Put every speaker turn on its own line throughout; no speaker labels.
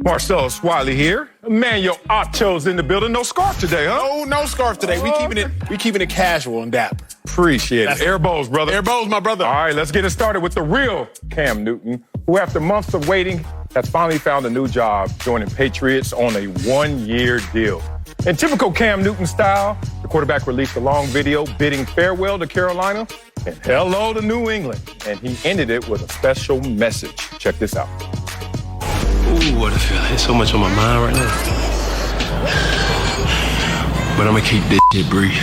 Marcellus Wiley here. Emmanuel Ocho's in the building. No scarf today, huh?
No scarf today. We keeping it casual and dapper.
Appreciate it. Air Bowls, brother.
Air Bowls, my brother.
All right, let's get it started with the real Cam Newton, who after months of waiting has finally found a new job joining Patriots on a one-year deal. In typical Cam Newton style, the quarterback released a long video bidding farewell to Carolina and hello to New England. And he ended it with a special message. Check this out.
Ooh, what a feeling. There's so much on my mind right now. But I'm gonna keep this shit brief.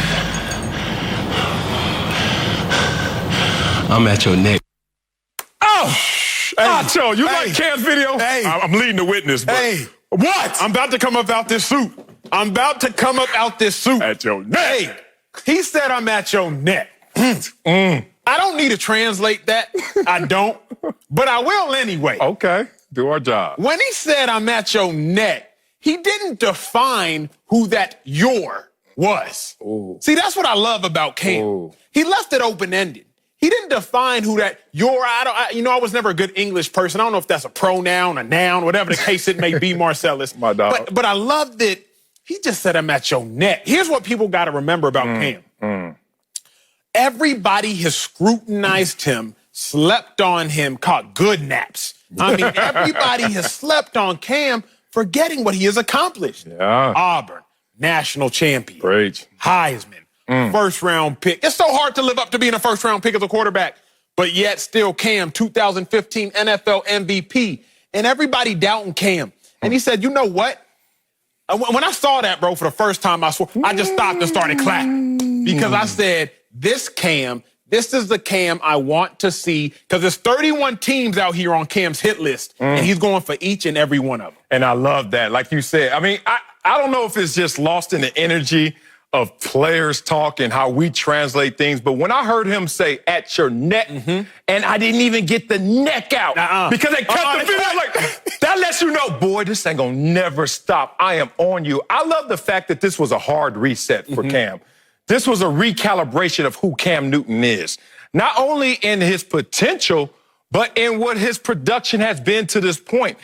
I'm at your neck.
Oh! Ocho, you like Cam's video?
Hey.
I'm leading the witness, but
Hey.
what?
I'm about to come up out this suit.
At your neck.
Hey, he said I'm at your neck. I don't need to translate that. I don't. But I will anyway.
Okay, do our job.
When he said I'm at your neck, he didn't define who that your was.
Ooh.
See, that's what I love about Cam.
Ooh.
He left it open-ended. He didn't define who that your. I was never a good English person. I don't know if that's a pronoun, a noun, whatever the case it may be, Marcellus.
My dog.
But I love that he just said I'm at your neck. Here's what people got to remember about Cam. Everybody has scrutinized him, slept on him, caught good naps. I mean, everybody has slept on Cam, forgetting what he has accomplished.
Yeah.
Auburn, national champion.
Great.
Heisman, first-round pick. It's so hard to live up to being a first-round pick as a quarterback, but yet still Cam, 2015 NFL MVP, and everybody doubting Cam. And he said, you know what? When I saw that, bro, for the first time, I just stopped and started clapping because I said, this is the Cam I want to see, because there's 31 teams out here on Cam's hit list, and he's going for each and every one of them.
And I love that. Like you said, I mean, I don't know if it's just lost in the energy of players talk and how we translate things, but when I heard him say at your neck, and I didn't even get the neck out because they cut the video, like, that lets you know, boy, this ain't gonna never stop. I am on you. I love the fact that this was a hard reset for Cam. This was a recalibration of who Cam Newton is, not only in his potential, but in what his production has been to this point.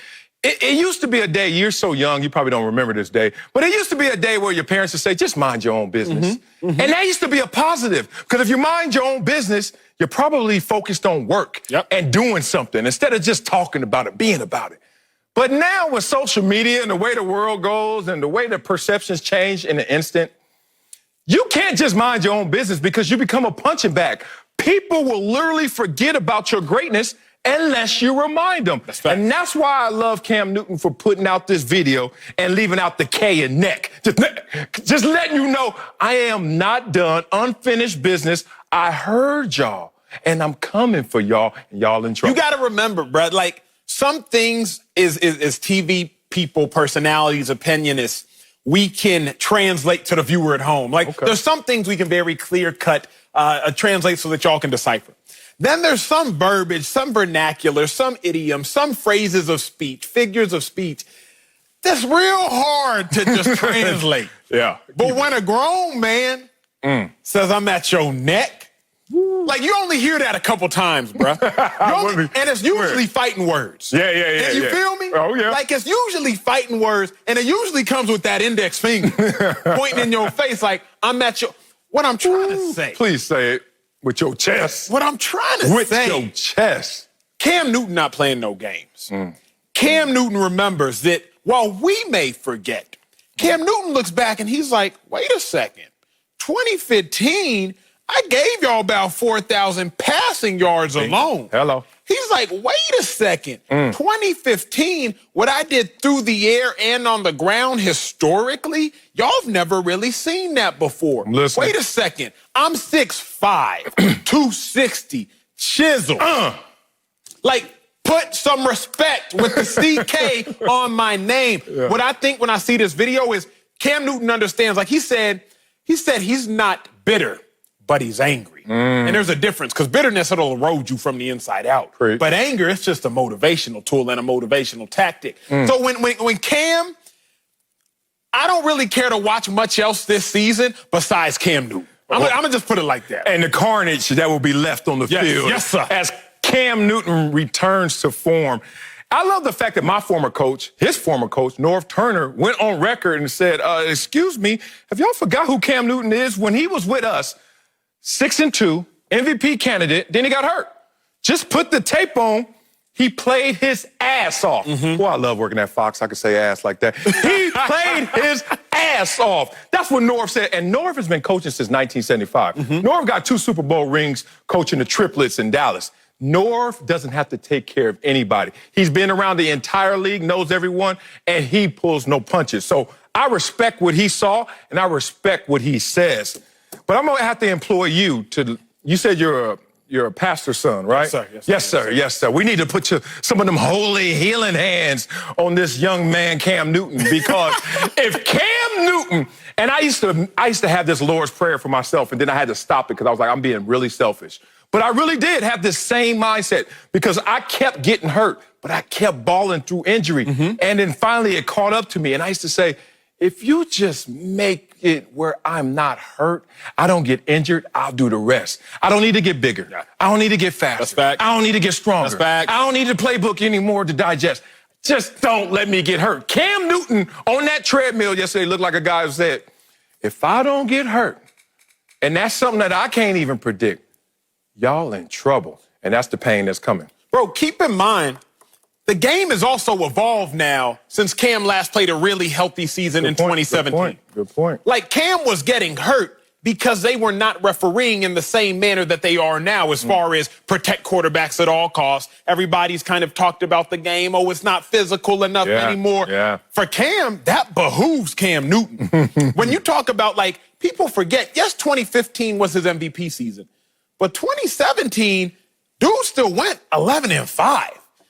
It used to be a day, you're so young, you probably don't remember this day, but it used to be a day where your parents would say, just mind your own business. And that used to be a positive, because if you mind your own business, you're probably focused on work and doing something instead of just talking about it, being about it. But now with social media and the way the world goes and the way the perceptions change in an instant, you can't just mind your own business because you become a punching bag. People will literally forget about your greatness unless you remind them. And that's why I love Cam Newton for putting out this video and leaving out the K in neck. Just letting you know, I am not done, unfinished business. I heard y'all, and I'm coming for y'all, and y'all in trouble.
You got to remember, Brad, like, some things is TV people, personalities, opinionists, we can translate to the viewer at home. Like, there's some things we can very clear-cut translate so that y'all can decipher. Then there's some verbiage, some vernacular, some idiom, some phrases of speech, figures of speech that's real hard to just translate. But when a grown man says, I'm at your neck, like, you only hear that a couple times, bro. And it's usually fighting words.
Yeah.
You feel me?
Oh, yeah.
Like, it's usually fighting words, and it usually comes with that index finger pointing in your face like, I'm at your... What I'm trying to say...
Please say it with your chest.
What I'm trying to say...
With your chest.
Cam Newton not playing no games. Cam Newton remembers that while we may forget, Cam Newton looks back and he's like, wait a second, 2015... I gave y'all about 4,000 passing yards alone.
Hello.
He's like, wait a second. 2015, what I did through the air and on the ground historically, y'all have never really seen that before. Wait a second. I'm 6'5", 260, chiseled. Like, put some respect with the CK on my name. What I think when I see this video is Cam Newton understands, like he said he's not bitter, but he's angry. And there's a difference, because bitterness, it'll erode you from the inside out. But anger, it's just a motivational tool and a motivational tactic. So when Cam, I don't really care to watch much else this season besides Cam Newton. I'm gonna just put it like that.
And the carnage that will be left on the field.
Yes, sir.
As Cam Newton returns to form. I love the fact that my former coach, his former coach, Norv Turner, went on record and said, excuse me, have y'all forgot who Cam Newton is? When he was with us, 6-2, MVP candidate, then he got hurt. Just put the tape on. He played his ass off. Boy, I love working at Fox. I could say ass like that. He played his ass off. That's what Norv said. And Norv has been coaching since 1975. Norv got 2 Super Bowl rings coaching the triplets in Dallas. Norv doesn't have to take care of anybody. He's been around the entire league, knows everyone, and he pulls no punches. So I respect what he saw, and I respect what he says. But I'm going to have to employ you to, you said you're a pastor's son, right?
Yes, sir.
Yes, sir. Yes, sir. We need to put some of them holy healing hands on this young man, Cam Newton, because if Cam Newton, and I used to have this Lord's Prayer for myself, and then I had to stop it because I was like, I'm being really selfish. But I really did have this same mindset because I kept getting hurt, but I kept balling through injury. And then finally it caught up to me, and I used to say, if you just make it where I'm not hurt, I don't get injured, I'll do the rest. I don't need to get bigger. I don't need to get faster.
That's fact.
I don't need to get stronger.
That's fact.
I don't need the playbook anymore to digest. Just don't let me get hurt. Cam Newton on that treadmill yesterday looked like a guy who said, if I don't get hurt, and that's something that I can't even predict, y'all in trouble. And that's the pain that's coming.
Bro, keep in mind, the game has also evolved now since Cam last played a really healthy season in 2017.
Good point.
Like, Cam was getting hurt because they were not refereeing in the same manner that they are now as far as protect quarterbacks at all costs. Everybody's kind of talked about the game. Oh, it's not physical enough anymore. For Cam, that behooves Cam Newton. When you talk about, like, people forget, yes, 2015 was his MVP season. But 2017, dude still went 11-5.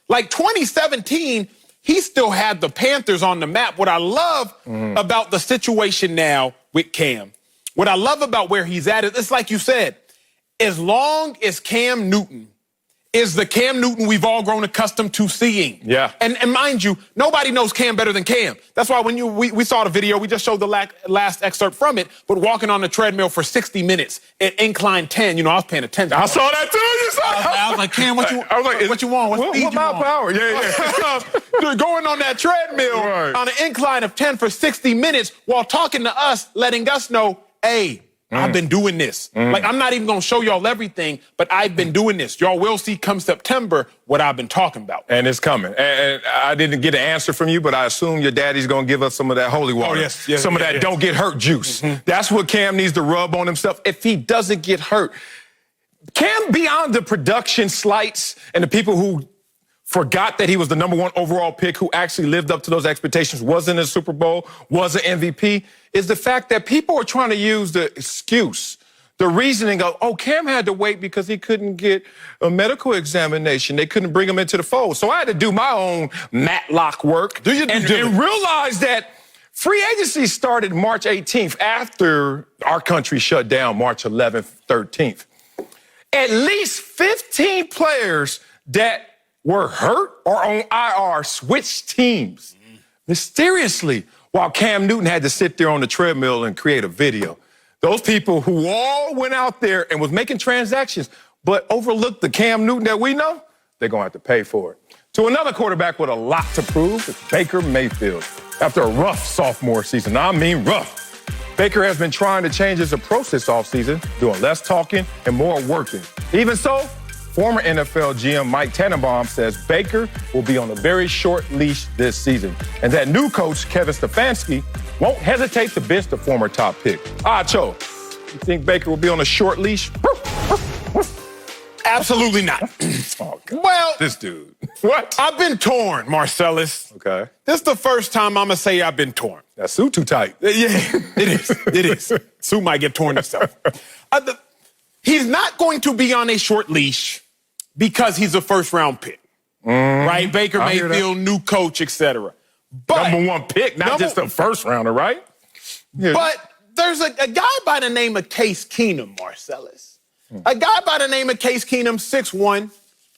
Like 2017, he still had the Panthers on the map. What I love about the situation now with Cam, what I love about where he's at, it's like you said, as long as Cam Newton is the Cam Newton we've all grown accustomed to seeing. And mind you, nobody knows Cam better than Cam. That's why when we saw the video, we just showed the last excerpt from it, but walking on the treadmill for 60 minutes at incline 10, you know, I was paying attention.
I saw that too. You saw that.
I was like, Cam, what you want? What speed you
my
want?
power? Yeah.
Dude, going on that treadmill on an incline of 10 for 60 minutes while talking to us, letting us know, hey, I've been doing this. Like, I'm not even going to show y'all everything, but I've been doing this. Y'all will see come September what I've been talking about.
And it's coming. And I didn't get an answer from you, but I assume your daddy's going to give us some of that holy water. Some of that don't get hurt juice. That's what Cam needs to rub on himself if he doesn't get hurt. Cam, beyond the production slights and the people who forgot that he was the #1 overall pick who actually lived up to those expectations, was in the Super Bowl, was an MVP, is the fact that people are trying to use the excuse, the reasoning of, oh, Cam had to wait because he couldn't get a medical examination. They couldn't bring him into the fold. So I had to do my own Matlock work and realize that free agency started March 18th after our country shut down March 11th, 13th. At least 15 players that were hurt or on IR switched teams mysteriously while Cam Newton had to sit there on the treadmill and create a video. Those people who all went out there and was making transactions but overlooked the Cam Newton that we know, they're going to have to pay for it. To another quarterback with a lot to prove, it's Baker Mayfield. After a rough sophomore season, I mean rough, Baker has been trying to change his approach this offseason, doing less talking and more working. Even so, former NFL GM Mike Tannenbaum says Baker will be on a very short leash this season, and that new coach, Kevin Stefanski, won't hesitate to bench the former top pick. Cho, you think Baker will be on a short leash?
Absolutely not.
Oh, God.
Well,
this dude.
What? I've been torn, Marcellus.
Okay.
This is the first time I'm going to say I've been torn.
That suit too tight.
Yeah, it is. It is. Suit might get torn himself. He's not going to be on a short leash because he's a first-round pick, right? Baker Mayfield, new coach, etc. But
#1 pick, not just a first-rounder, right?
Yeah. But there's a guy by the name of Case Keenum, Marcellus. A guy by the name of Case Keenum, 6'1",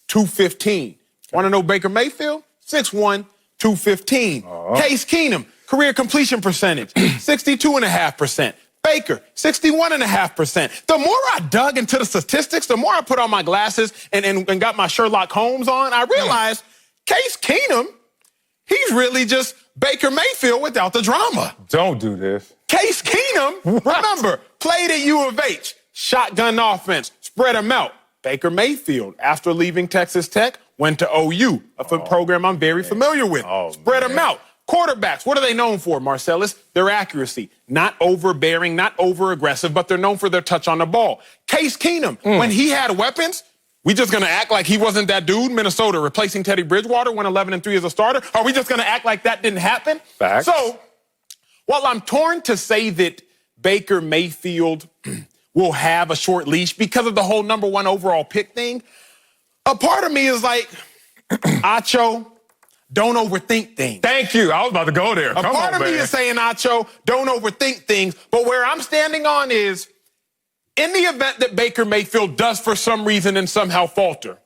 215. Want to know Baker Mayfield? 6'1", 215. Case Keenum, career completion percentage, 62.5%. Baker, 61.5%. The more I dug into the statistics, the more I put on my glasses and got my Sherlock Holmes on, I realized Case Keenum, he's really just Baker Mayfield without the drama.
Don't do this.
Case Keenum, remember, played at U of H, shotgun offense, spread them out. Baker Mayfield, after leaving Texas Tech, went to OU, a program I'm very familiar with. Spread them out. Quarterbacks, what are they known for, Marcellus? Their accuracy. Not overbearing, not over-aggressive, but they're known for their touch on the ball. Case Keenum, when he had weapons, we just going to act like he wasn't that dude? Minnesota replacing Teddy Bridgewater, went 11-3 as a starter? Are we just going to act like that didn't happen?
Facts.
So, while I'm torn to say that Baker Mayfield will have a short leash because of the whole #1 overall pick thing, a part of me is like, Acho, don't overthink things.
Thank you. I was about to go there.
A part of me is saying, Acho, don't overthink things. But where I'm standing on is, in the event that Baker Mayfield does for some reason and somehow falter,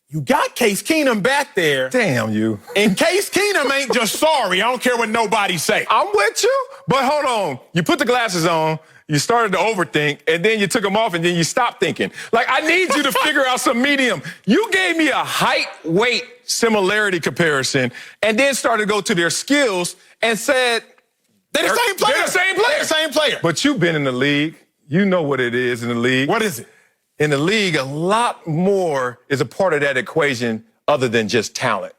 you got Case Keenum back there.
Damn you.
And Case Keenum ain't just sorry. I don't care what nobody say.
I'm with you, but hold on. You put the glasses on, you started to overthink, and then you took them off, and then you stopped thinking. Like, I need you to figure out some medium. You gave me a height-weight similarity comparison, and then started to go to their skills and said,
They're the same player.
They're the same player.
They're the same player.
But you've been in the league. You know what it is in the league.
What is it?
In the league, a lot more is a part of that equation other than just talent.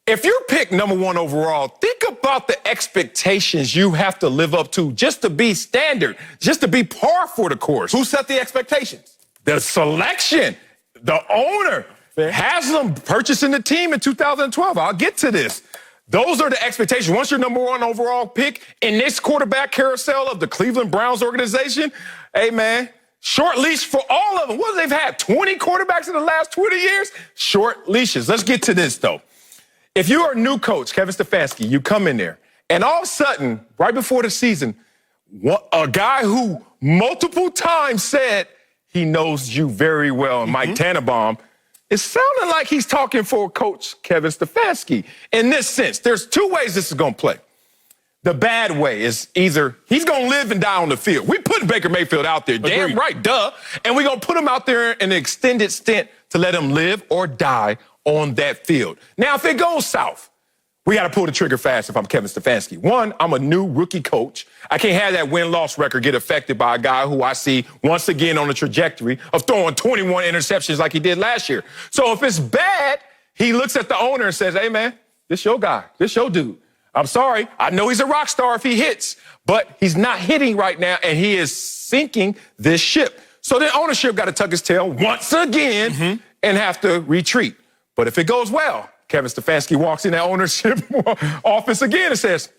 If you're picked #1 overall, think about the expectations you have to live up to just to be standard, just to be par for the course.
Who set the expectations?
The selection, the owner, Haslam purchasing the team in 2012. I'll get to this. Those are the expectations. Once you're #1 overall pick in this quarterback carousel of the Cleveland Browns organization, hey, man, short leash for all of them. What they've had, 20 quarterbacks in the last 20 years? Short leashes. Let's get to this, though. If you are a new coach, Kevin Stefanski, you come in there, and all of a sudden, right before the season, a guy who multiple times said he knows you very well, and Mike Tannenbaum, it's sounding like he's talking for Coach Kevin Stefanski. In this sense, there's two ways this is going to play. The bad way is either he's going to live and die on the field. We put Baker Mayfield out there, damn right, duh, and we're going to put him out there in an extended stint to let him live or die on that field. Now, if it goes south, we got to pull the trigger fast if I'm Kevin Stefanski. One, I'm a new rookie coach. I can't have that win-loss record get affected by a guy who I see once again on the trajectory of throwing 21 interceptions like he did last year. So if it's bad, he looks at the owner and says, hey, man, this your guy. This your dude. I'm sorry. I know he's a rock star if he hits, but he's not hitting right now, and he is sinking this ship. So then ownership got to tuck his tail once again and have to retreat. But if it goes well, Kevin Stefanski walks in that ownership office again and says,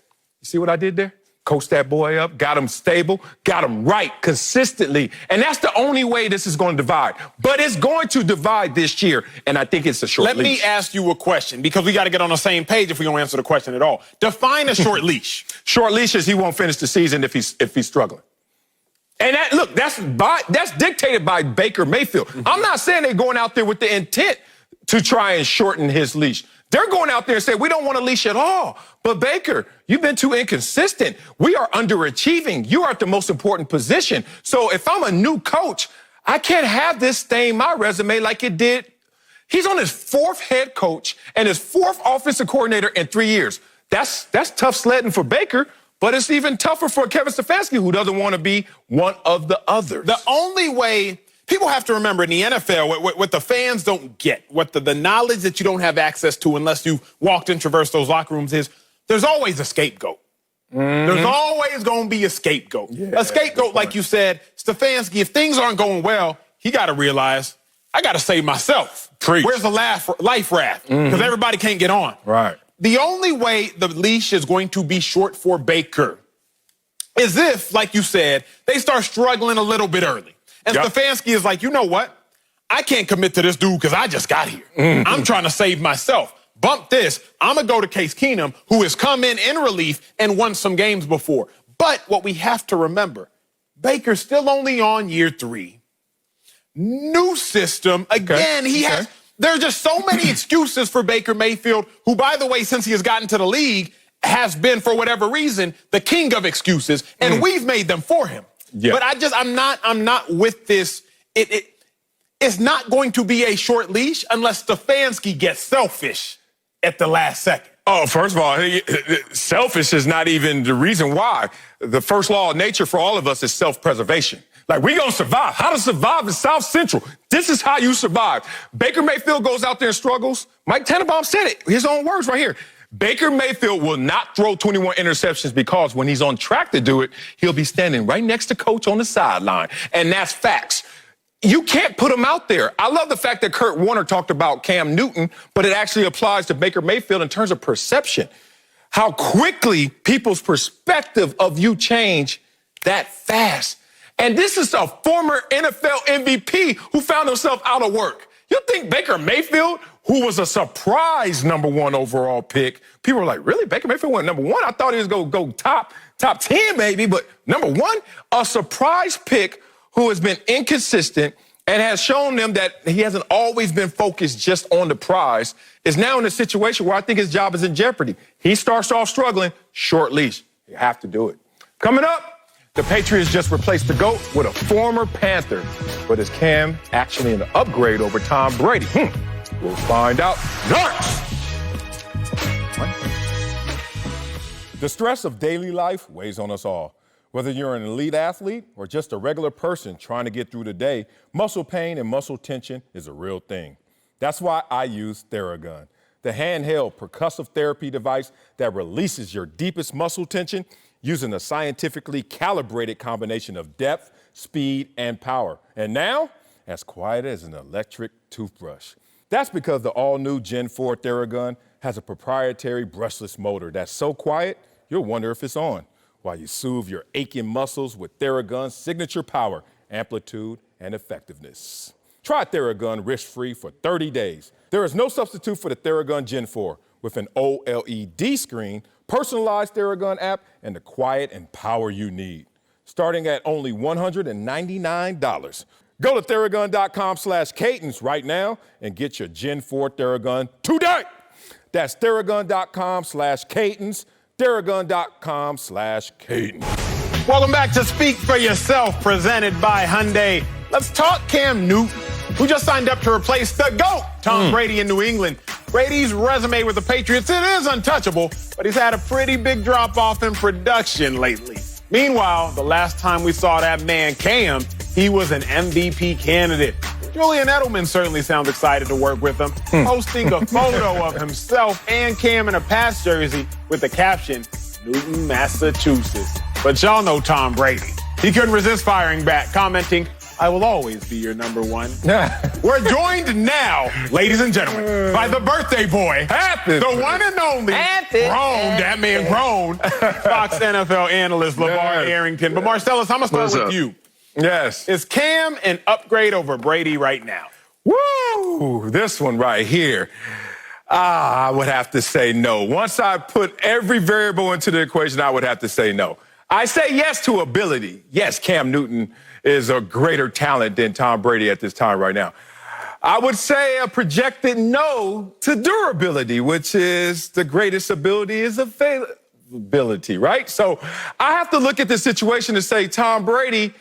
you see what I did there? Coached that boy up, got him stable, got him right consistently. And that's the only way this is going to divide. But it's going to divide this year, and I think it's a short leash.
Let me ask you a question, because we got to get on the same page if we don't answer the question at all. Define a short leash.
Short leash is he won't finish the season if he's struggling. And that's dictated by Baker Mayfield. I'm not saying they're going out there with the intent to try and shorten his leash. They're going out there and say, we don't want a leash at all. But Baker, you've been too inconsistent. We are underachieving. You are at the most important position. So if I'm a new coach, I can't have this stain my resume like it did. He's on his 4th head coach and his 4th offensive coordinator in 3 years. That's tough sledding for Baker, but it's even tougher for Kevin Stefanski, who doesn't want to be one of the others.
The only way... People have to remember in the NFL, what the fans don't get, what the knowledge that you don't have access to unless you walked and traversed those locker rooms is, there's always a scapegoat. There's always going to be a scapegoat.
Yeah,
a scapegoat, like you said, Stefanski, if things aren't going well, he got to realize, I got to save myself.
Preach.
Where's the life raft? Because everybody can't get on.
Right.
The only way the leash is going to be short for Baker is if, like you said, they start struggling a little bit early. And Stefanski is like, you know what? I can't commit to this dude because I just got here. I'm trying to save myself. Bump this. I'm going to go to Case Keenum, who has come in relief and won some games before. But what we have to remember, Baker's still only on year 3. New system. Again, there are just so many excuses for Baker Mayfield, who, by the way, since he has gotten to the league, has been, for whatever reason, the king of excuses. And we've made them for him. Yeah. But I'm not with this. It it's not going to be a short leash unless Stefanski gets selfish at the last second.
Oh, first of all, selfish is not even the reason why. The first law of nature for all of us is self-preservation. Like, we gonna survive. How to survive in South Central. This is how you survive. Baker Mayfield goes out there and struggles. Mike Tannenbaum said it, his own words right here. Baker Mayfield will not throw 21 interceptions because when he's on track to do it, he'll be standing right next to coach on the sideline. And that's facts. You can't put him out there. I love the fact that Kurt Warner talked about Cam Newton, but it actually applies to Baker Mayfield in terms of perception. How quickly people's perspective of you change that fast. And this is a former NFL MVP who found himself out of work. You think Baker Mayfield, who was a surprise #1 overall pick, people were like, really? Baker Mayfield went #1? I thought he was going to go top 10 maybe, but #1? A surprise pick who has been inconsistent and has shown them that he hasn't always been focused just on the prize, is now in a situation where I think his job is in jeopardy. He starts off struggling, short leash. You have to do it. Coming up, the Patriots just replaced the GOAT with a former Panther. But is Cam actually an upgrade over Tom Brady? We'll find out next. The stress of daily life weighs on us all. Whether you're an elite athlete or just a regular person trying to get through the day, muscle pain and muscle tension is a real thing. That's why I use Theragun, the handheld percussive therapy device that releases your deepest muscle tension using a scientifically calibrated combination of depth, speed, and power. And now, as quiet as an electric toothbrush. That's because the all-new Gen 4 Theragun has a proprietary brushless motor that's so quiet, you'll wonder if it's on, while you soothe your aching muscles with Theragun's signature power, amplitude, and effectiveness. Try Theragun risk-free for 30 days. There is no substitute for the Theragun Gen 4 with an OLED screen, personalized Theragun app, and the quiet and power you need. Starting at only $199. Go to Theragun.com/Cadence right now and get your Gen 4 Theragun today. That's Theragun.com/Cadence. Theragun.com/Cadence.
Welcome back to Speak for Yourself, presented by Hyundai. Let's talk Cam Newton, who just signed up to replace the GOAT, Tom Brady in New England. Brady's resume with the Patriots, it is untouchable, but he's had a pretty big drop-off in production lately. Meanwhile, the last time we saw that man, Cam, he was an MVP candidate. Julian Edelman certainly sounds excited to work with him, posting a photo of himself and Cam in a Pats jersey with the caption, Newton, Massachusetts. But y'all know Tom Brady. He couldn't resist firing back, commenting, I will always be your #1. We're joined now, ladies and gentlemen, by the birthday boy, the one and only, grown, that man grown, Fox NFL analyst LeVar Arrington. But Marcellus, I'm going to start with you.
Yes.
Is Cam an upgrade over Brady right now?
Woo! This one right here. I would have to say no. Once I put every variable into the equation, I would have to say no. I say yes to ability. Yes, Cam Newton is a greater talent than Tom Brady at this time right now. I would say a projected no to durability, which is the greatest ability is availability, right? So I have to look at the situation and say Tom Brady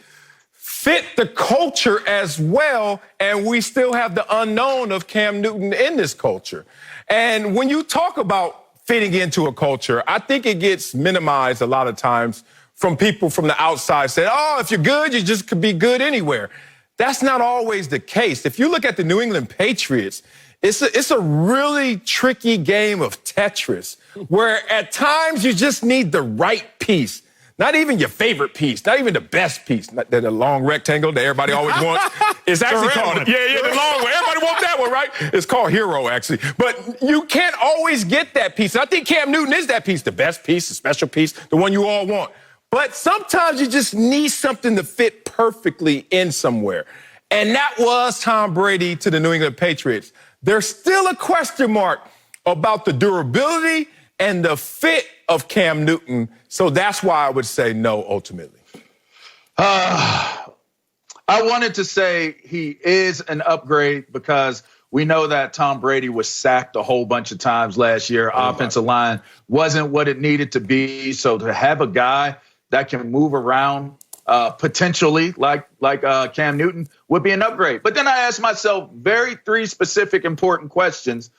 fit the culture as well, and we still have the unknown of Cam Newton in this culture. And when you talk about fitting into a culture, I think it gets minimized a lot of times from people from the outside say, oh, if you're good, you just could be good anywhere. That's not always the case. If you look at the New England Patriots, it's a really tricky game of Tetris where at times you just need the right piece. Not even your favorite piece, not even the best piece, not the long rectangle that everybody always wants. It's actually called, the long one. Everybody wants that one, right? It's called Hero, actually. But you can't always get that piece. And I think Cam Newton is that piece, the best piece, the special piece, the one you all want. But sometimes you just need something to fit perfectly in somewhere. And that was Tom Brady to the New England Patriots. There's still a question mark about the durability and the fit of Cam Newton. So that's why I would say no, ultimately.
I wanted to say he is an upgrade because we know that Tom Brady was sacked a whole bunch of times last year. Offensive line wasn't what it needed to be. So to have a guy that can move around potentially like Cam Newton would be an upgrade. But then I asked myself three specific important questions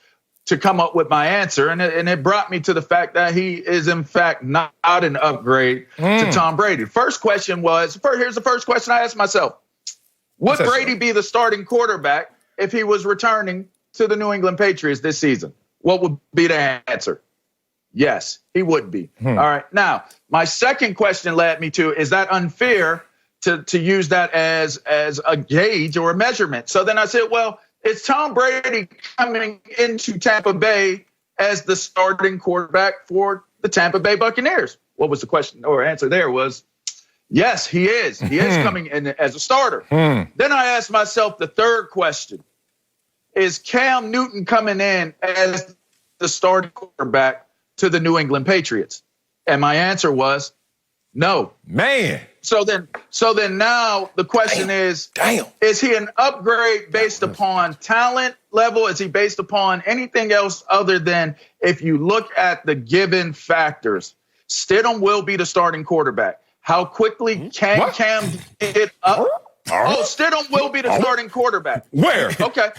to come up with my answer. And it brought me to the fact that he is, in fact, not an upgrade to Tom Brady. First question was, here's the first question I asked myself. Would Brady be the starting quarterback if he was returning to the New England Patriots this season? What would be the answer? Yes, he would be. All right. Now, my second question led me to, is that unfair to use that as a gauge or a measurement? So then I said, well, is Tom Brady coming into Tampa Bay as the starting quarterback for the Tampa Bay Buccaneers? What was the question or answer there was, yes, he is. He is coming in as a starter. Then I asked myself the third question. Is Cam Newton coming in as the starting quarterback to the New England Patriots? And my answer was no.
Man.
So then now the question is he an upgrade based upon talent level? Is he based upon anything else other than, if you look at the given factors, Stidham will be the starting quarterback. How quickly can Cam get up? Oh, Stidham will be the starting quarterback.
Where?
Okay.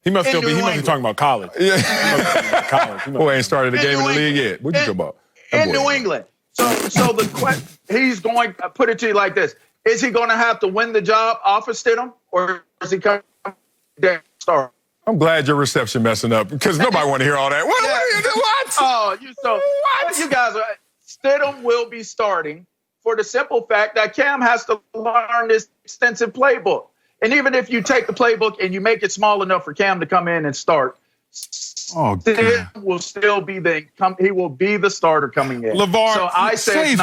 He must be talking about college.
Yeah. Boy, ain't started the game in the league yet. What you talking about?
In New England. So the question, he's going to put it to you like this. Is he going to have to win the job off of Stidham, or is he coming to start?
I'm glad your reception messing up, because nobody want to hear all that. What?
Oh, you guys are. Stidham will be starting for the simple fact that Cam has to learn this extensive playbook. And even if you take the playbook and you make it small enough for Cam to come in and start, Stidham will still be he will be the starter coming in.
LeVar,
so I say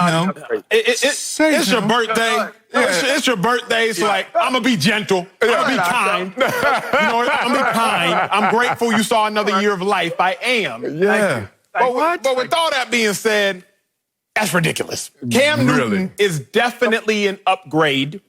it's your birthday. It's your birthday. So I'm gonna be gentle. I'm gonna be kind. I'm gonna be kind. I'm grateful you saw another year of life. I am.
Yeah.
But with all that being said, that's ridiculous. Cam Newton is definitely an upgrade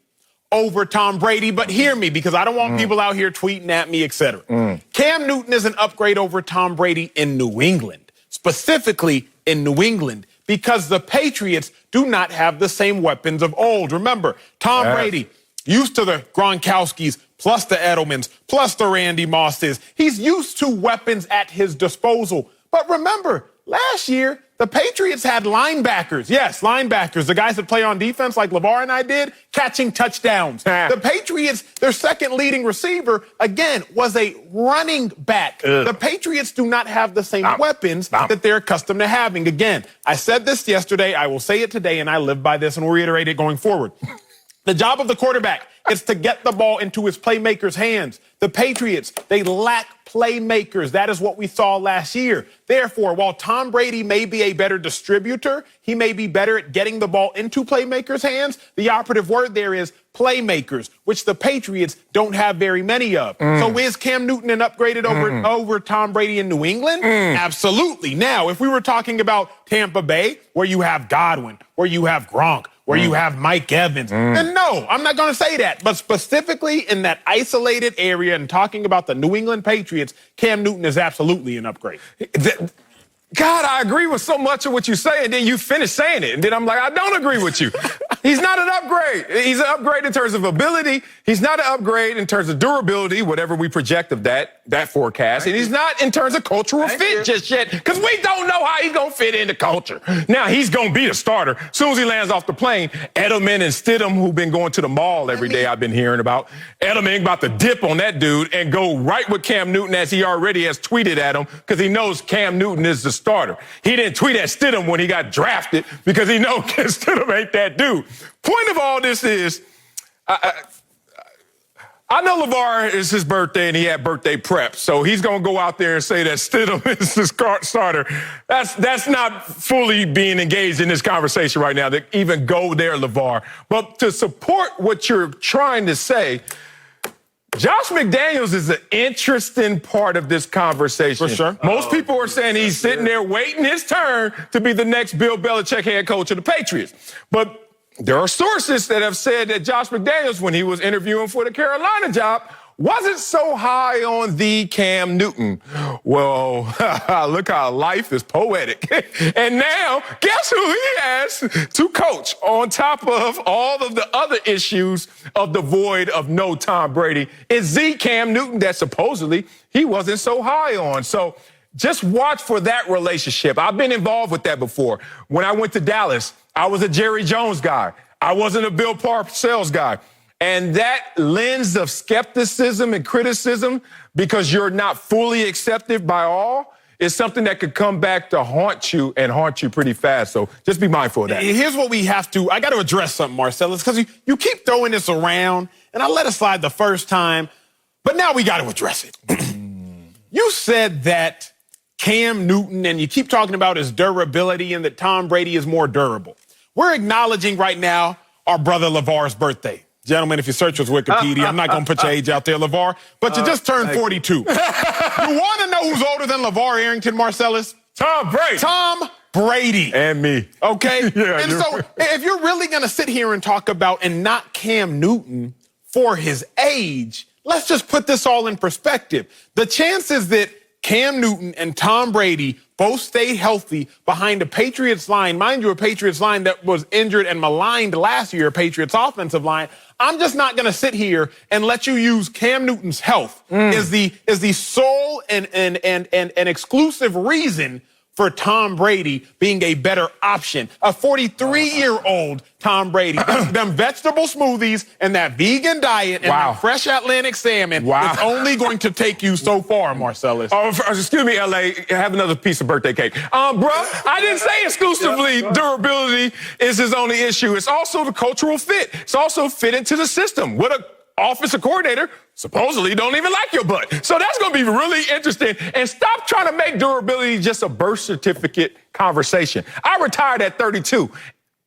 over Tom Brady, but hear me, because I don't want people out here tweeting at me, etc. Cam Newton is an upgrade over Tom Brady in New England, specifically in New England, because the Patriots do not have the same weapons of old. Remember, Tom Brady, used to the Gronkowskis, plus the Edelmans, plus the Randy Mosses. He's used to weapons at his disposal. But remember, last year, the Patriots had linebackers. Yes, linebackers, the guys that play on defense like LeVar and I did, catching touchdowns. The Patriots, their second leading receiver, again, was a running back. The Patriots do not have the same weapons that they're accustomed to having. Again, I said this yesterday, I will say it today, and I live by this and will reiterate it going forward. The job of the quarterback is to get the ball into his playmakers' hands. The Patriots, they lack playmakers. That is what we saw last year. Therefore, while Tom Brady may be a better distributor, he may be better at getting the ball into playmakers' hands. The operative word there is playmakers, which the Patriots don't have very many of. So is Cam Newton an upgraded over Tom Brady in New England? Absolutely. Now, if we were talking about Tampa Bay, where you have Godwin, where you have Gronk, where you have Mike Evans, then no, I'm not going to say that. But specifically in that isolated area and talking about the New England Patriots, Cam Newton is absolutely an upgrade.
God, I agree with so much of what you say, and then you finish saying it, and then I'm like, I don't agree with you. He's not an upgrade. He's an upgrade in terms of ability. He's not an upgrade in terms of durability, whatever we project of that forecast. And he's not in terms of cultural fit just yet, because we don't know how he's going to fit into culture. Now, he's going to be the starter. As soon as he lands off the plane, Edelman and Stidham, who've been going to the mall every day I've been hearing about, Edelman about to dip on that dude and go right with Cam Newton, as he already has tweeted at him, because he knows Cam Newton is the starter. He didn't tweet at Stidham when he got drafted because he knows Stidham ain't that dude. Point of all this is, I know LeVar is his birthday and he had birthday prep, so he's going to go out there and say that Stidham is the starter. That's not fully being engaged in this conversation right now to even go there, LeVar. But to support what you're trying to say, Josh McDaniels is an interesting part of this conversation.
For sure.
Most people are saying he's sitting there waiting his turn to be the next Bill Belichick head coach of the Patriots. But there are sources that have said that Josh McDaniels, when he was interviewing for the Carolina job, wasn't so high on the Cam Newton. Well, look how life is poetic. And now, guess who he has to coach on top of all of the other issues of the void of no Tom Brady? It's the Cam Newton that supposedly he wasn't so high on. So just watch for that relationship. I've been involved with that before. When I went to Dallas, I was a Jerry Jones guy. I wasn't a Bill Parcells guy. And that lens of skepticism and criticism, because you're not fully accepted by all, is something that could come back to haunt you and haunt you pretty fast. So just be mindful of that.
Here's what we have to, I got to address something, Marcellus, because you keep throwing this around, and I let it slide the first time, but now we got to address it. You said that Cam Newton, and you keep talking about his durability and that Tom Brady is more durable. We're acknowledging right now our brother LeVar's birthday. Gentlemen, if you search his Wikipedia, I'm not going to put your age out there, LeVar, but you just turned 42. You want to know who's older than LeVar Arrington, Marcellus?
Tom Brady.
Tom Brady.
And me.
Okay?
Yeah,
and so if you're really going to sit here and talk about and not Cam Newton for his age, let's just put this all in perspective. The chances that Cam Newton and Tom Brady both stayed healthy behind a Patriots line, mind you, a Patriots line that was injured and maligned last year, a Patriots offensive line. I'm just not going to sit here and let you use Cam Newton's health as the sole and exclusive reason for Tom Brady being a better option. A 43-year-old Tom Brady. Them vegetable smoothies and that vegan diet and that fresh Atlantic salmon is only going to take you so far, Marcellus.
Oh, excuse me, LA. Have another piece of birthday cake. Bro, I didn't say exclusively durability is his only issue. It's also the cultural fit. It's also fit into the system. What a offensive coordinator supposedly don't even like your butt. So that's going to be really interesting. And stop trying to make durability just a birth certificate conversation. I retired at 32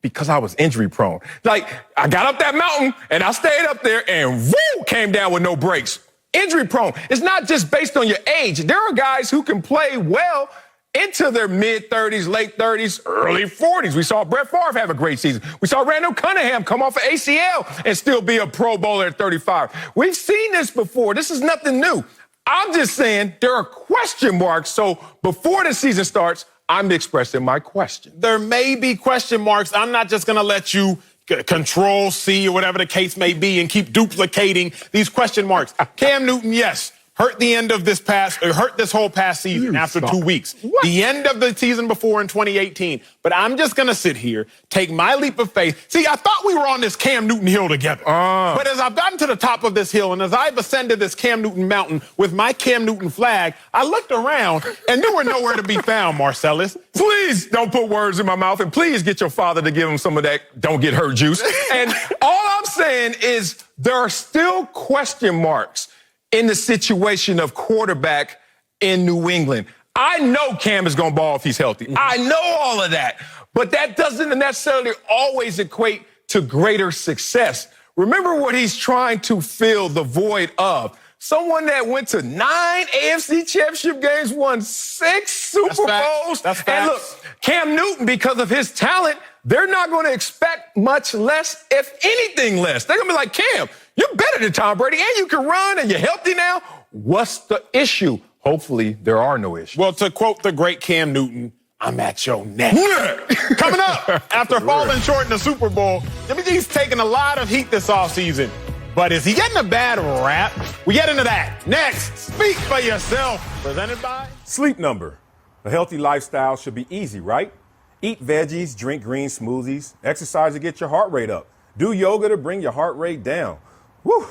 because I was injury prone. Like, I got up that mountain and I stayed up there and woo, came down with no brakes. Injury prone. It's not just based on your age. There are guys who can play well into their mid-30s, late 30s, early 40s. We saw Brett Favre have a great season. We saw Randall Cunningham come off of ACL and still be a Pro Bowler at 35. We've seen this before. This is nothing new. I'm just saying there are question marks. So before the season starts, I'm expressing my question.
There may be question marks. I'm not just going to let you Control C or whatever the case may be and keep duplicating these question marks. Cam Newton, yes. Hurt this whole past season after 2 weeks. What? The end of the season before in 2018. But I'm just going to sit here, take my leap of faith. See, I thought we were on this Cam Newton hill together. But as I've gotten to the top of this hill and as I've ascended this Cam Newton mountain with my Cam Newton flag, I looked around and you were nowhere to be found, Marcellus.
Please don't put words in my mouth, and please get your father to give him some of that don't get hurt juice. And all I'm saying is there are still question marks in the situation of quarterback in New England. I know Cam is going to ball if he's healthy. I know all of that. But that doesn't necessarily always equate to greater success. Remember what he's trying to fill the void of. Someone that went to 9 AFC championship games, won 6 Super Bowls.
That's facts.
And look, Cam Newton, because of his talent, they're not going to expect much less, if anything less. They're going to be like, Cam, you're better than Tom Brady, and you can run, and you're healthy now. What's the issue? Hopefully, there are no issues.
Well, to quote the great Cam Newton, I'm at your neck. Coming up, after falling short in the Super Bowl, Jimmy G's taking a lot of heat this offseason. But is he getting a bad rap? We get into that next. Speak for yourself. Presented by
Sleep Number. A healthy lifestyle should be easy, right? Eat veggies, drink green smoothies, exercise to get your heart rate up. Do yoga to bring your heart rate down. Whew,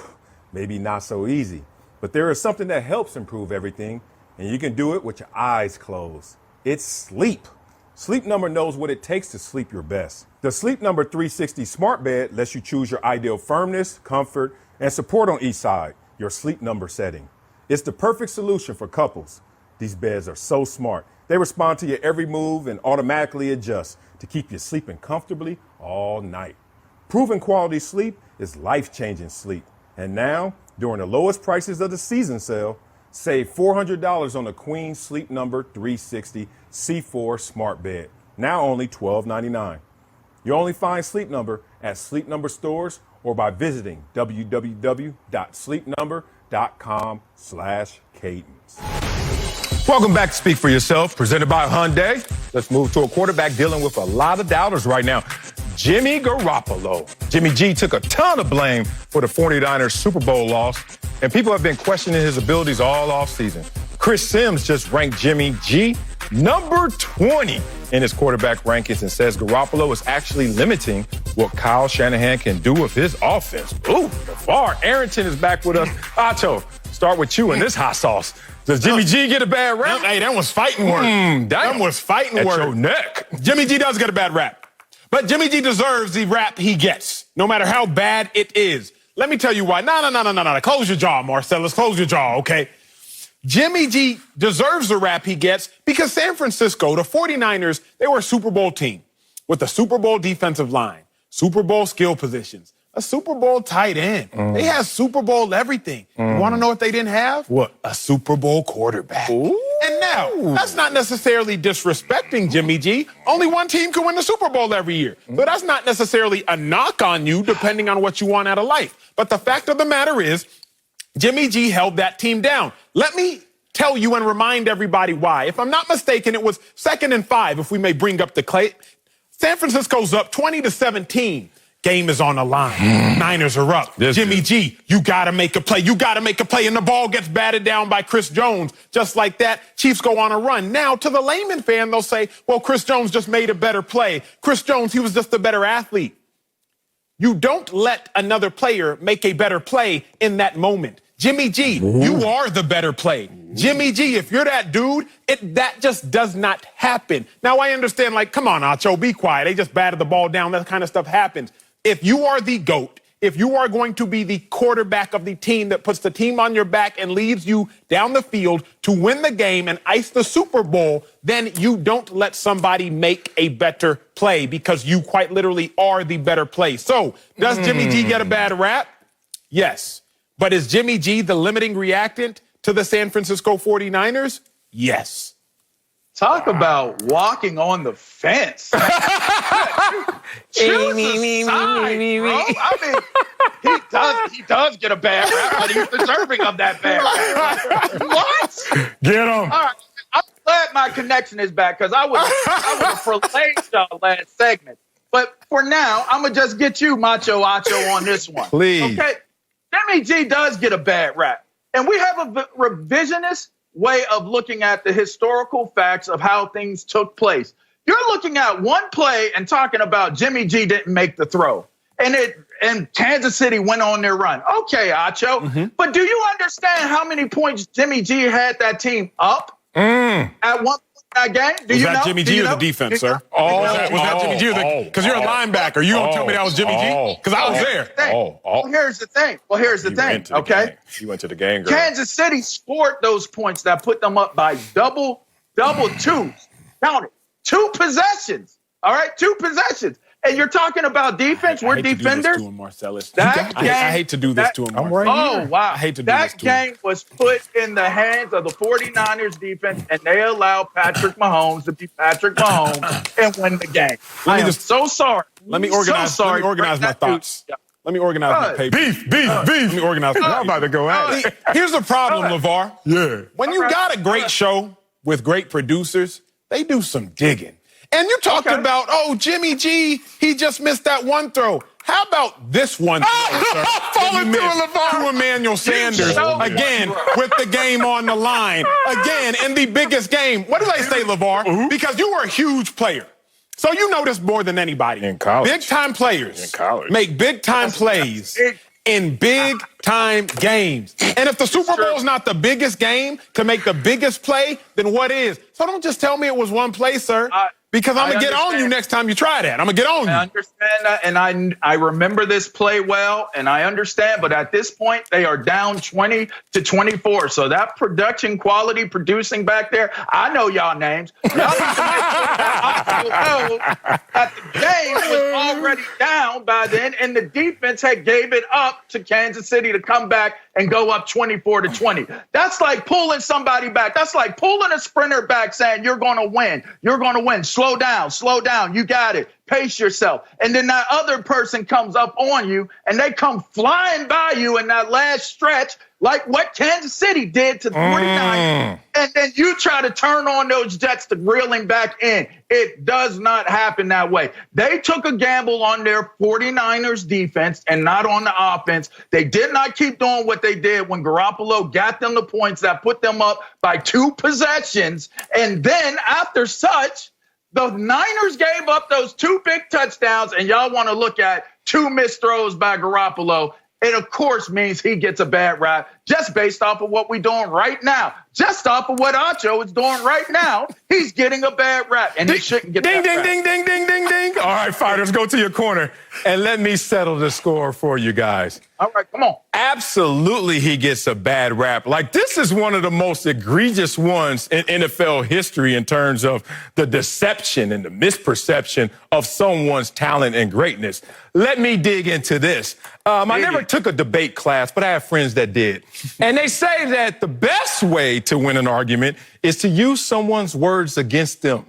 maybe not so easy. But there is something that helps improve everything, and you can do it with your eyes closed. It's sleep. Sleep Number knows what it takes to sleep your best. The Sleep Number 360 Smart Bed lets you choose your ideal firmness, comfort, and support on each side, your Sleep Number setting. It's the perfect solution for couples. These beds are so smart. They respond to your every move and automatically adjust to keep you sleeping comfortably all night. Proven quality sleep is life-changing sleep. And now, during the lowest prices of the season sale, save $400 on the Queen Sleep Number 360 C4 Smart Bed. Now only $12.99. You only find Sleep Number at Sleep Number stores or by visiting www.sleepnumber.com. Indeed.com/cadence.
Welcome back to Speak for Yourself, presented by Hyundai. Let's move to a quarterback dealing with a lot of doubters right now. Jimmy Garoppolo. Jimmy G took a ton of blame for the 49ers Super Bowl loss, and people have been questioning his abilities all offseason. Chris Sims just ranked Jimmy G number 20 in his quarterback rankings and says Garoppolo is actually limiting what Kyle Shanahan can do with his offense. Ooh, LeVar Arrington is back with us. Acho, start with you in this hot sauce. Does Jimmy G get a bad rap?
Hey, that was fighting work. That was fighting work.
At your neck.
Jimmy G does get a bad rap. But Jimmy G deserves the rap he gets, no matter how bad it is. Let me tell you why. No. Close your jaw, Marcellus. Close your jaw, okay? Jimmy G deserves the rap he gets because San Francisco, the 49ers, they were a Super Bowl team with a Super Bowl defensive line, Super Bowl skill positions, a Super Bowl tight end. They had Super Bowl everything. You want to know what they didn't have?
What?
A Super Bowl quarterback.
Ooh.
And now, that's not necessarily disrespecting Jimmy G. Only one team can win the Super Bowl every year. So that's not necessarily a knock on you, depending on what you want out of life. But the fact of the matter is, Jimmy G held that team down. Let me tell you and remind everybody why. If I'm not mistaken, it was 2nd and 5, if we may bring up the clay. San Francisco's up 20-17. Game is on the line. Niners are up. Jimmy G, you got to make a play. You got to make a play. And the ball gets batted down by Chris Jones. Just like that, Chiefs go on a run. Now, to the layman fan, they'll say, well, Chris Jones just made a better play. Chris Jones, he was just a better athlete. You don't let another player make a better play in that moment. Jimmy G, you are the better play. Jimmy G, if you're that dude, that just does not happen. Now, I understand, like, come on, Acho, be quiet. They just batted the ball down. That kind of stuff happens. If you are the GOAT, if you are going to be the quarterback of the team that puts the team on your back and leads you down the field to win the game and ice the Super Bowl, then you don't let somebody make a better play because you quite literally are the better play. So, does Jimmy G get a bad rap? Yes. But is Jimmy G the limiting reactant to the San Francisco 49ers? Yes.
Talk about walking on the fence. Choose a side, bro. I mean, he does get a bad rap, but he's deserving of that bad rap. What?
Get him.
All right. I'm glad my connection is back because I would have relayed y'all last segment. But for now, I'm going to just get you, Macho Acho, on this one.
Please.
Okay? Jimmy G does get a bad rap. And we have a revisionist way of looking at the historical facts of how things took place. You're looking at one play and talking about Jimmy G didn't make the throw. And Kansas City went on their run. Okay, Acho. But do you understand how many points Jimmy G had that team up at one point in that game? Do you know?
Was that Jimmy G or the defense, sir? Was that Jimmy G? Because you're a linebacker. You don't tell me that was Jimmy G? Because I was there.
Well, here's the thing. Okay?
You went to the game, girl.
Kansas City scored those points that put them up by double twos. Count it. 2 possessions. All right? 2 possessions. And you're talking about defense. We're defenders.
I hate to do this to him, Marcellus.
Oh, wow.
I hate to do this to him.
That game was put in the hands of the 49ers defense, and they allowed Patrick Mahomes to be Patrick Mahomes and win the game. I am so sorry.
Let me organize my thoughts. Let me organize my paper.
Beef.
Let me organize my paper.
I'm about to go at it.
Here's the problem, LeVar.
Yeah.
When you got a great show with great producers, they do some digging. And you talked about, Jimmy G, he just missed that one throw. How about this one throw, sir?
Falling through
to Emmanuel Sanders again with the game on the line. Again, in the biggest game. What did I say, LeVar? Because you were a huge player. So you know this more than anybody.
In college.
Big-time players make big-time plays in big-time games. And if the Super Bowl is not the biggest game to make the biggest play, then what is? So don't just tell me it was one play, sir. Because I'm going to get on you next time you try that. I'm going to get on you.
I understand that, and I remember this play well, and I understand, but at this point, they are down 20-24. So that production quality producing back there, I know y'all names. Y'all need to make sure that know that the game was already down by then, and the defense had gave it up to Kansas City to come back and go up 24-20. That's like pulling somebody back. That's like pulling a sprinter back saying, you're going to win. You're going to win. Slow down. Slow down. You got it. Pace yourself. And then that other person comes up on you, and they come flying by you in that last stretch, like what Kansas City did to 49. And then you try to turn on those Jets to reeling back in. It does not happen that way. They took a gamble on their 49ers defense and not on the offense. They did not keep doing what they did when Garoppolo got them the points that put them up by 2 possessions. And then after such, the Niners gave up those 2 big touchdowns, and y'all want to look at 2 missed throws by Garoppolo. It, of course, means he gets a bad rap just based off of what we're doing right now. Just off of what Acho is doing right now, he's getting a bad rap, and he shouldn't get that rap.
Ding, ding, ding, ding, ding. All right, fighters, go to your corner, and let me settle the score for you guys.
All right, come on.
Absolutely, he gets a bad rap. Like, this is one of the most egregious ones in NFL history in terms of the deception and the misperception of someone's talent and greatness. Let me dig into this. I never took a debate class, but I have friends that did. And they say that the best way to win an argument is to use someone's words against them.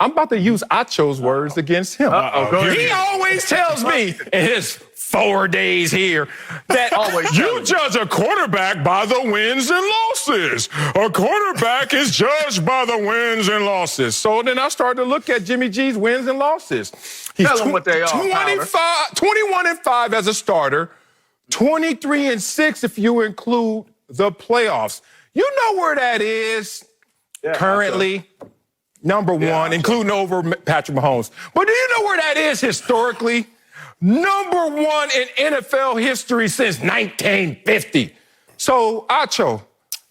I'm about to use Acho's words against him. He always tells me in his 4 days here that you judge a quarterback by the wins and losses. A quarterback is judged by the wins and losses. So then I started to look at Jimmy G's wins and losses. He's
Tell him what they are.
21-5 as a starter, 23-6 if you include the playoffs. You know where that is currently? Number one, including over Patrick Mahomes. But do you know where that is historically? Number one in NFL history since 1950. So, Acho,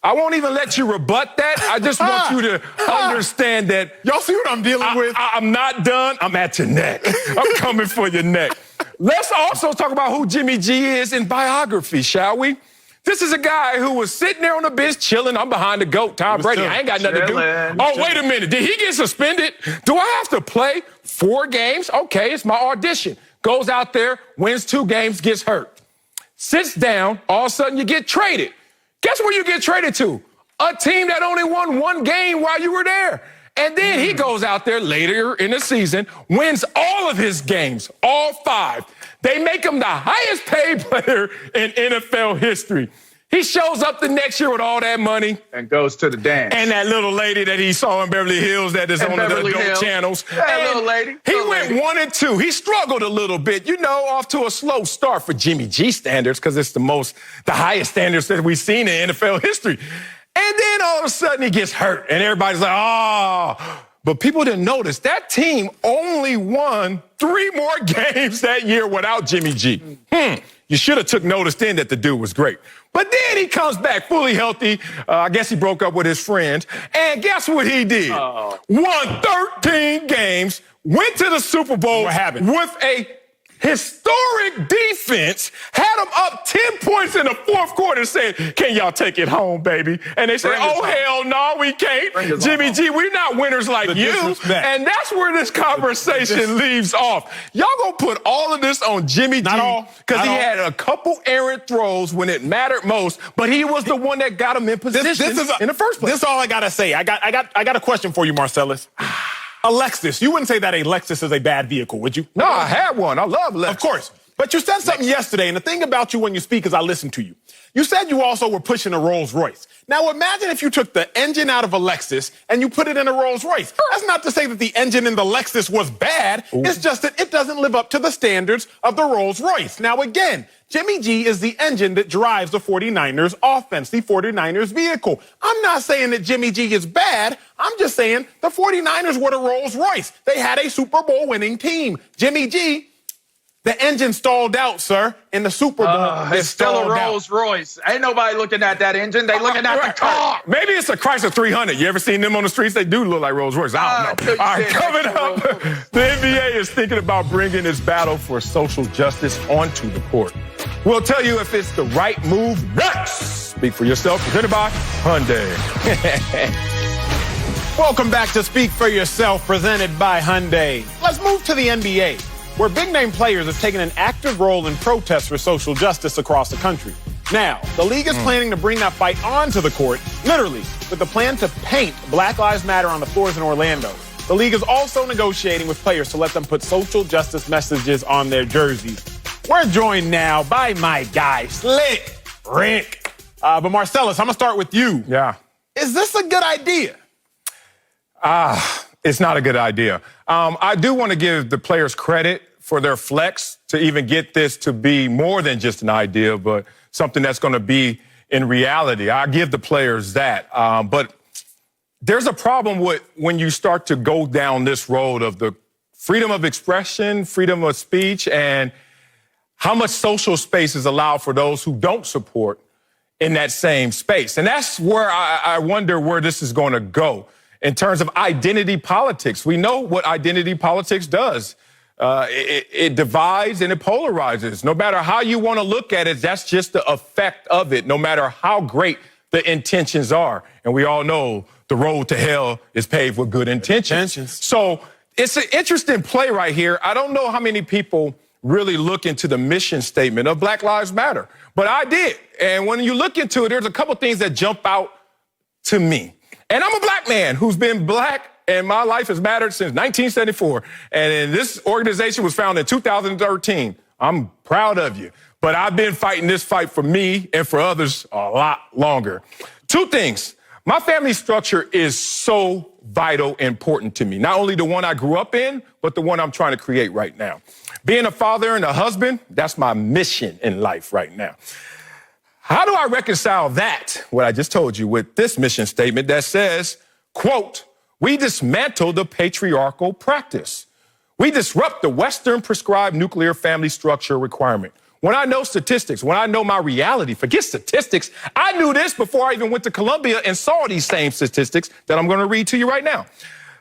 I won't even let you rebut that. I just want you to understand that.
Y'all see what I'm dealing with?
I'm not done. I'm at your neck. I'm coming for your neck. Let's also talk about who Jimmy G is in biography, shall we? This is a guy who was sitting there on the bench chilling. I'm behind the GOAT, Tom Brady. I ain't got nothing to do. Oh, wait a minute. Did he get suspended? Do I have to play 4 games? Okay, it's my audition. Goes out there, wins 2 games, gets hurt. Sits down, all of a sudden you get traded. Guess where you get traded to? A team that only won 1 game while you were there. And then he goes out there later in the season, wins all of his games, all 5. They make him the highest paid player in NFL history. He shows up the next year with all that money.
And goes to the dance.
And that little lady that he saw in Beverly Hills that is on the adult channels.
That little lady.
He went 1-2. He struggled a little bit, off to a slow start for Jimmy G standards because it's the highest standards that we've seen in NFL history. And then all of a sudden he gets hurt and everybody's like, oh. But people didn't notice that team only won 3 more games that year without Jimmy G. You should have took notice then that the dude was great. But then he comes back fully healthy. I guess he broke up with his friends. And guess what he did? Won 13 games, went to the Super Bowl with a historic defense, had them up 10 points in the 4th quarter, said, can y'all take it home, baby? And they said, hell no, we can't. Jimmy G, we're not winners like you. And that's where this conversation leaves off. Y'all gonna put all of this on Jimmy G because he had a couple errant throws when it mattered most, but he was the one that got him in position in the first place.
This is all I gotta say. I got a question for you, Marcellus. A Lexus. You wouldn't say that a Lexus is a bad vehicle, would you?
No, I had one. I love Lexus.
Of course. But you said something yesterday, and the thing about you when you speak is I listen to you. You said you also were pushing a Rolls Royce. Now imagine if you took the engine out of a Lexus and you put it in a Rolls Royce. That's not to say that the engine in the Lexus was bad. It's just that it doesn't live up to the standards of the Rolls Royce. Now again, Jimmy G is the engine that drives the 49ers offense, the 49ers vehicle. I'm not saying that Jimmy G is bad. I'm just saying the 49ers were the Rolls Royce. They had a Super Bowl winning team. Jimmy G, the engine stalled out, sir, in the Super Bowl.
It's still a Rolls Royce. Ain't nobody looking at that engine. They looking at the car.
Maybe it's a Chrysler 300. You ever seen them on the streets? They do look like Rolls Royce. I don't know. All right, coming up, the NBA is thinking about bringing its battle for social justice onto the court. We'll tell you if it's the right move next. Speak for yourself. Presented by Hyundai.
Welcome back to Speak for Yourself, presented by Hyundai. Let's move to the NBA, where big-name players have taken an active role in protests for social justice across the country. Now, the league is planning to bring that fight onto the court, literally, with the plan to paint Black Lives Matter on the floors in Orlando. The league is also negotiating with players to let them put social justice messages on their jerseys. We're joined now by my guy, Slick Rick. But Marcellus, I'm going to start with you.
Yeah.
Is this a good idea?
It's not a good idea. I do want to give the players credit for their flex to even get this to be more than just an idea, but something that's going to be in reality. I give the players that. But there's a problem with when you start to go down this road of the freedom of expression, freedom of speech, and how much social space is allowed for those who don't support in that same space. And that's where I wonder where this is going to go. In terms of identity politics, we know what identity politics does. It divides and it polarizes. No matter how you want to look at it, that's just the effect of it, no matter how great the intentions are. And we all know the road to hell is paved with good intentions. So it's an interesting play right here. I don't know how many people really look into the mission statement of Black Lives Matter, but I did. And when you look into it, there's a couple things that jump out to me. And I'm a black man who's been black, and my life has mattered since 1974. And this organization was founded in 2013. I'm proud of you. But I've been fighting this fight for me and for others a lot longer. Two things. My family structure is so vital, important to me. Not only the one I grew up in, but the one I'm trying to create right now. Being a father and a husband, that's my mission in life right now. How do I reconcile that, what I just told you, with this mission statement that says, quote, we dismantle the patriarchal practice. We disrupt the Western prescribed nuclear family structure requirement. When I know statistics, when I know my reality, forget statistics. I knew this before I even went to Columbia and saw these same statistics that I'm going to read to you right now.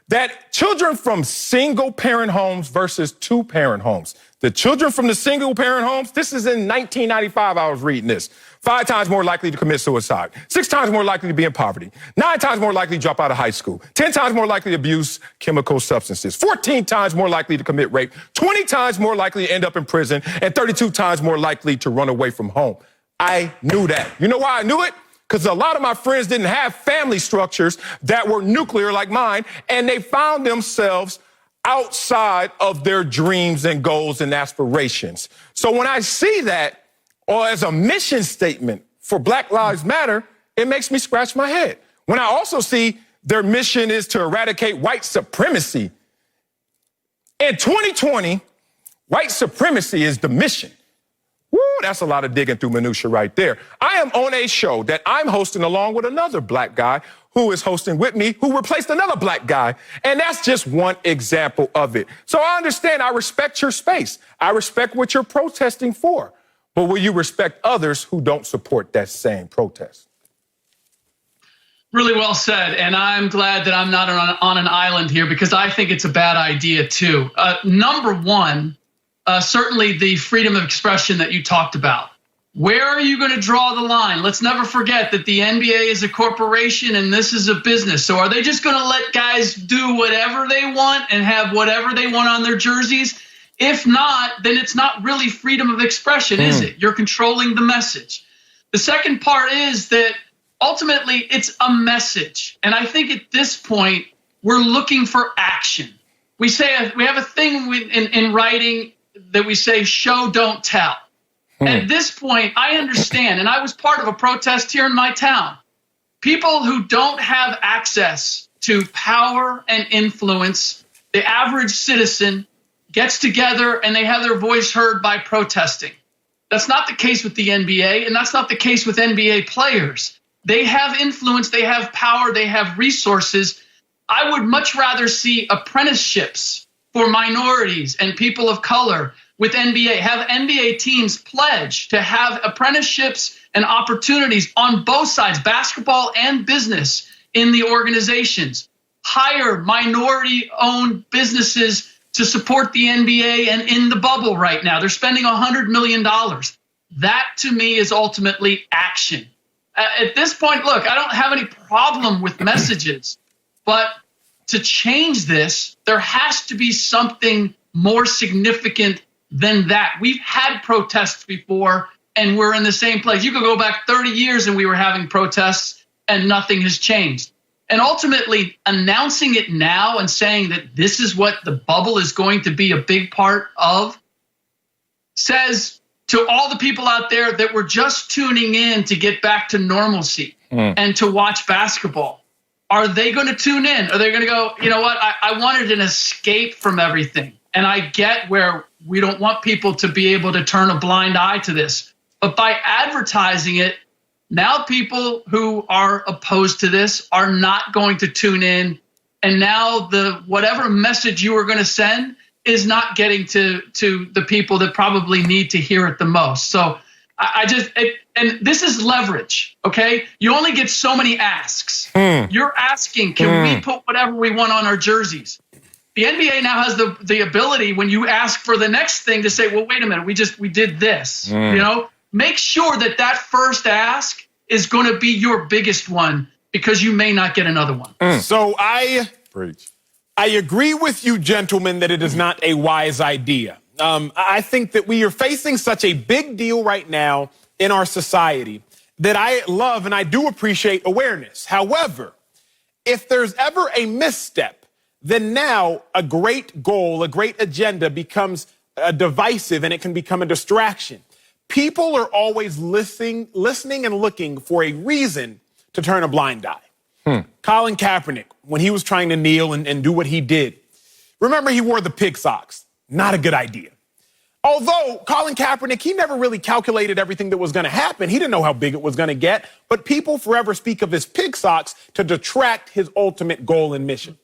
That children from single-parent homes versus two-parent homes. The children from the single-parent homes, this is in 1995 I was reading this. 5 times more likely to commit suicide. 6 times more likely to be in poverty. 9 times more likely to drop out of high school. 10 times more likely to abuse chemical substances. 14 times more likely to commit rape. 20 times more likely to end up in prison. And 32 times more likely to run away from home. I knew that. You know why I knew it? Because a lot of my friends didn't have family structures that were nuclear like mine, and they found themselves outside of their dreams and goals and aspirations. So when I see that, or as a mission statement for Black Lives Matter, it makes me scratch my head. When I also see their mission is to eradicate white supremacy. In 2020, white supremacy is the mission. Woo, that's a lot of digging through minutia right there. I am on a show that I'm hosting along with another black guy who is hosting with me, who replaced another black guy. And that's just one example of it. So I understand, I respect your space. I respect what you're protesting for. But will you respect others who don't support that same protest?
Really well said. And I'm glad that I'm not on an island here, because I think it's a bad idea too. Number one, certainly the freedom of expression that you talked about. Where are you going to draw the line? Let's never forget that the NBA is a corporation and this is a business. So are they just going to let guys do whatever they want and have whatever they want on their jerseys? If not, then it's not really freedom of expression, is it? You're controlling the message. The second part is that ultimately it's a message. And I think at this point, we're looking for action. We have a thing in writing that we say, show, don't tell. At this point, I understand, and I was part of a protest here in my town. People who don't have access to power and influence, the average citizen gets together and they have their voice heard by protesting. That's not the case with the NBA, and that's not the case with NBA players. They have influence, they have power, they have resources. I would much rather see apprenticeships for minorities and people of color with NBA. Have NBA teams pledge to have apprenticeships and opportunities on both sides, basketball and business, in the organizations. Hire minority-owned businesses to support the NBA and in the bubble right now. They're spending $100 million. That, to me, is ultimately action. At this point, look, I don't have any problem with messages, but to change this, there has to be something more significant than that. We've had protests before, and we're in the same place. You could go back 30 years and we were having protests and nothing has changed. And ultimately, announcing it now and saying that this is what the bubble is going to be a big part of says to all the people out there that were just tuning in to get back to normalcy and to watch basketball, are they going to tune in? Are they going to go, you know what, I wanted an escape from everything. And I get where we don't want people to be able to turn a blind eye to this. But by advertising it, now people who are opposed to this are not going to tune in. And now the whatever message you were going to send is not getting to the people that probably need to hear it the most. So and this is leverage, okay? You only get so many asks. You're asking, can we put whatever we want on our jerseys? The NBA now has the ability, when you ask for the next thing, to say, well, wait a minute, we did this. You know, make sure that first ask is going to be your biggest one, because you may not get another one.
So I agree with you, gentlemen, that it is not a wise idea. I think that we are facing such a big deal right now in our society that I love and I do appreciate awareness. However, if there's ever a misstep, then now a great goal, a great agenda becomes divisive and it can become a distraction. People are always listening and looking for a reason to turn a blind eye. Colin Kaepernick, when he was trying to kneel and do what he did, remember he wore the pig socks. Not a good idea. Although Colin Kaepernick, he never really calculated everything that was going to happen. He didn't know how big it was going to get. But people forever speak of his pig socks to detract his ultimate goal and mission.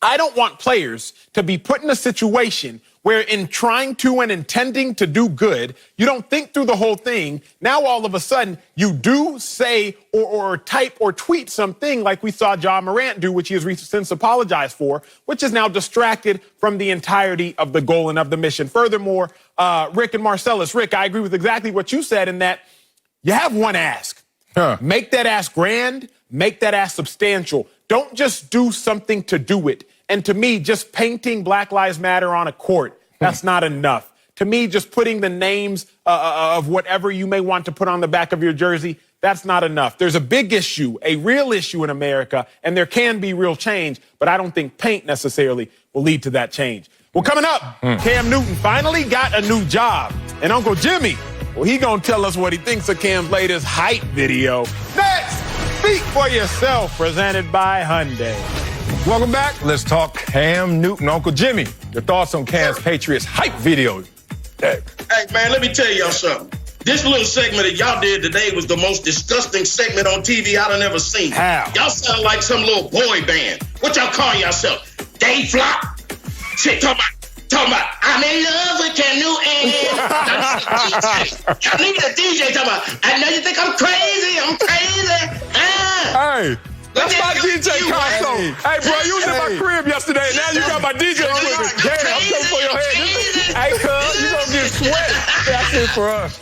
I don't want players to be put in a situation where in trying to and intending to do good, you don't think through the whole thing. Now, all of a sudden, you do say or type or tweet something like we saw John Morant do, which he has since apologized for, which is now distracted from the entirety of the goal and of the mission. Furthermore, Rick and Marcellus, Rick, I agree with exactly what you said in that you have one ask. Make that ask grand, make that ask substantial. Don't just do something to do it. And to me, just painting Black Lives Matter on a court, that's not enough. To me, just putting the names of whatever you may want to put on the back of your jersey, that's not enough. There's a big issue, a real issue in America, and there can be real change, but I don't think paint necessarily will lead to that change. Well, coming up, Cam Newton finally got a new job. And Uncle Jimmy, well, he gonna tell us what he thinks of Cam's latest hype video. Next, Speak for Yourself, presented by Hyundai.
Welcome back. Let's talk Cam Newton. Uncle Jimmy, your thoughts on Cam's Patriots hype video?
Hey, man, let me tell y'all something. This little segment that y'all did today was the most disgusting segment on TV I've ever seen.
How?
Y'all sound like some little boy band. What y'all call yourself? Day Flop? Shit, talking about, I'm in love with Cam Newton. I need a DJ talking about, I know you think I'm crazy.
Hey. That's my DJ console. Hey, bro, you was in my crib yesterday. Now you got my DJ equipment. Damn, I'm coming for your head. Hey, cuz, you gonna get sweaty. That's it for us.